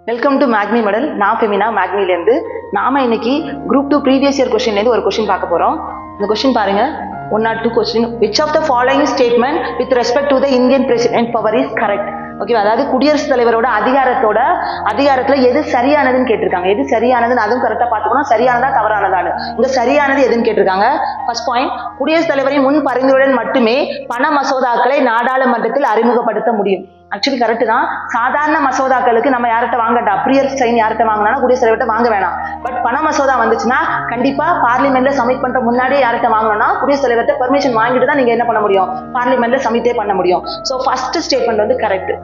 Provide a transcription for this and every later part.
Welcome to Magni medal. நான் Femina மேக்னிலேருந்து. நாம இன்னைக்கு குரூப் 2 ப்ரீவியஸ் இயர் கொஸ்டின்லேருந்து ஒரு கொஸ்டின் பார்க்க போகிறோம். இந்த கொஸ்டின் பாருங்க, 1 or 2 question. Which of the following statement with respect to the Indian president power is correct? ஓகேவா, அதாவது குடியரசுத் தலைவரோட அதிகாரத்துல எது சரியானதுன்னு கேட்டிருக்காங்க. எது சரியானதுன்னு அதுவும் கரெக்டாக பார்த்துக்கணும். சரியானதா தவறானதான்னு. இங்க சரியானது எதுன்னு கேட்டிருக்காங்க. ஃபர்ஸ்ட் பாயிண்ட், குடியரசுத் தலைவரின் முன் பரிந்துரையுடன் மட்டுமே பண மசோதாக்களை நாடாளுமன்றத்தில் அறிமுகப்படுத்த முடியும். ஆக்சுவலி கரெக்ட் தான். சாதாரண மசோதாக்களுக்கு நம்ம யார்கிட்ட வாங்கட்டா, ப்ரியர் சைன் யார்கிட்ட வாங்கினா குடியரசுத் தலைவர்கிட்ட வாங்க வேணாம். பட் பண மசோதா வந்துச்சுன்னா கண்டிப்பா பார்லிமெண்ட்ல சப்மிட் பண்ற முன்னாடியே யார்கிட்ட வாங்கணும்னா குடியரசுத் தலைவர்கிட்ட பெர்மிஷன் வாங்கிட்டு தான் நீங்க என்ன பண்ண முடியும், பார்லிமெண்ட்ல சப்மிட்டே பண்ண முடியும். ஸோ ஃபர்ஸ்ட் ஸ்டேட்மெண்ட் வந்து கரெக்ட்.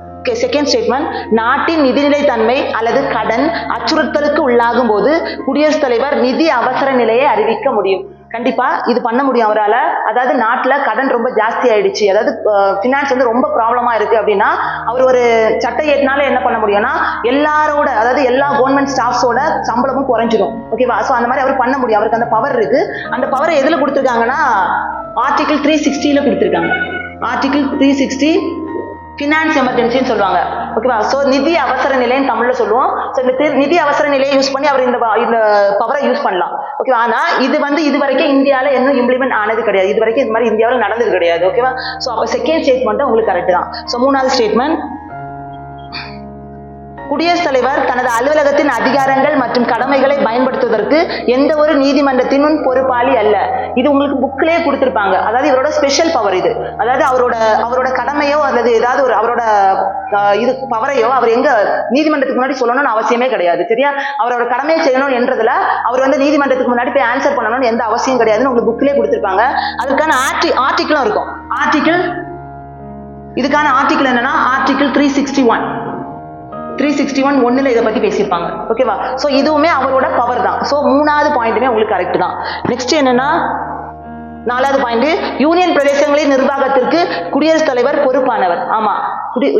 செகண்ட் ஸ்டேட்மெண்ட், நாட்டின் நிதிநிலை தன்மை அல்லது கடன் அச்சுறுத்தலுக்கு உள்ளாகும் போது குடியரசுத் தலைவர் நிதி அவசர நிலையை அறிவிக்க முடியும். கண்டிப்பா இது பண்ண முடியும் அவரால். அதாவது நாட்டுல கடன் ரொம்ப ஜாஸ்தி ஆயிடுச்சு, அதாவது பினான்ஸ் வந்து ரொம்ப ப்ராப்ளமா இருக்கு அப்படின்னா அவர் ஒரு சட்டை ஏற்றினால என்ன பண்ண முடியும்னா எல்லாரோட, அதாவது எல்லா கவர்மெண்ட் ஸ்டாஃப்ஸோட சம்பளமும் குறைஞ்சிடும். ஓகேவா, ஸோ அந்த மாதிரி அவர் பண்ண முடியும். அவருக்கு அந்த பவர் இருக்கு. அந்த பவரை எதுல கொடுத்துருக்காங்கன்னா ஆர்டிகிள் 360 கொடுத்துருக்காங்க. ஆர்டிகிள் 360 ஃபினான்ஸ் எமர்ஜென்சின்னு சொல்லுவாங்க. ஓகேவா, ஸோ நிதி அவசர நிலைன்னு தமிழ்ல சொல்லுவோம். ஸோ இந்த நிதி அவசர நிலையை யூஸ் பண்ணி அவர் இந்த பவரை யூஸ் பண்ணலாம். ஓகேவா, ஆனா இது வரைக்கும் இந்தியாவில் இன்னும் இம்ப்ளிமெண்ட் ஆனது கிடையாது. இது வரைக்கும் இது மாதிரி இந்தியாவில் நடந்தது கிடையாது. ஓகேவா, ஸோ அப்போ செகண்ட் ஸ்டேட்மெண்ட் உங்களுக்கு கரெக்ட் தான். ஸோ மூணாவது ஸ்டேட்மெண்ட், குடியரசுத் தலைவர் தனது அலுவலகத்தின் அதிகாரங்கள் மற்றும் கடமைகளை பயன்படுத்துவதற்கு எந்த ஒரு நீதிமன்றத்தின் பொறுப்பாளி அல்ல. இது உங்களுக்கு புக்லேயே கொடுத்திருப்பாங்க. அதாவது இவரோட ஸ்பெஷல் பவர் இது. அதாவது அவரோட கடமையோ அல்லது ஏதாவது ஒரு அவரோட இது பவரையோ அவர் எங்க நீதிமன்றத்துக்கு முன்னாடி சொல்லணும்னு அவசியமே கிடையாது. சரியா, அவரோட கடமையை செய்யணும் என்றதுல அவர் வந்து நீதிமன்றத்துக்கு முன்னாடி போய் ஆன்சர் பண்ணணும்னு எந்த அவசியம் கிடையாதுன்னு உங்களுக்கு புக்லேயே கொடுத்திருப்பாங்க. அதுக்கான ஆர்டிகிளும் இருக்கும். இதுக்கான ஆர்டிகிள் என்னன்னா ஆர்டிகிள் 361 ஒன்னுல இதை பத்தி பேசியிருப்பாங்க. ஓகேவா, சோ இதுவுமே அவரோட பவர் தான். சோ மூணாவது பாயிண்ட்டுமே உங்களுக்கு கரெக்ட் தான். நெக்ஸ்ட் என்னன்னா நாலாவது பாயிண்ட், யூனியன் பிரதேசங்களின் நிர்வாகத்திற்கு குடியரசுத் தலைவர் பொறுப்பானவர். ஆமா,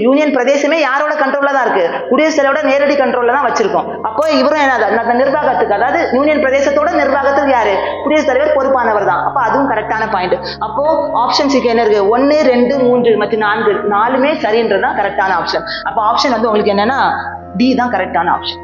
யூனியன் பிரதேசமே யாரோட கண்ட்ரோல்ல தான் இருக்கு, குடியரசுத் தலைவரோட நேரடி கண்ட்ரோல்ல தான் வச்சிருக்கோம். அப்போ இவரும் என்ன நிர்வாகத்துக்கு, அதாவது யூனியன் பிரதேசத்தோட நிர்வாகத்துக்கு யாரு, குடியரசுத் தலைவர் பொறுப்பானவர் தான். அப்போ அதுவும் கரெக்டான பாயிண்ட். அப்போ ஆப்ஷன்ஸுக்கு என்ன இருக்கு, 1, 2, 3 மற்றும் 4 நாலுமே சரின்றதுதான் கரெக்டான ஆப்ஷன். அப்போ ஆப்ஷன் வந்து உங்களுக்கு என்னன்னா டி தான் கரெக்டான ஆப்ஷன்.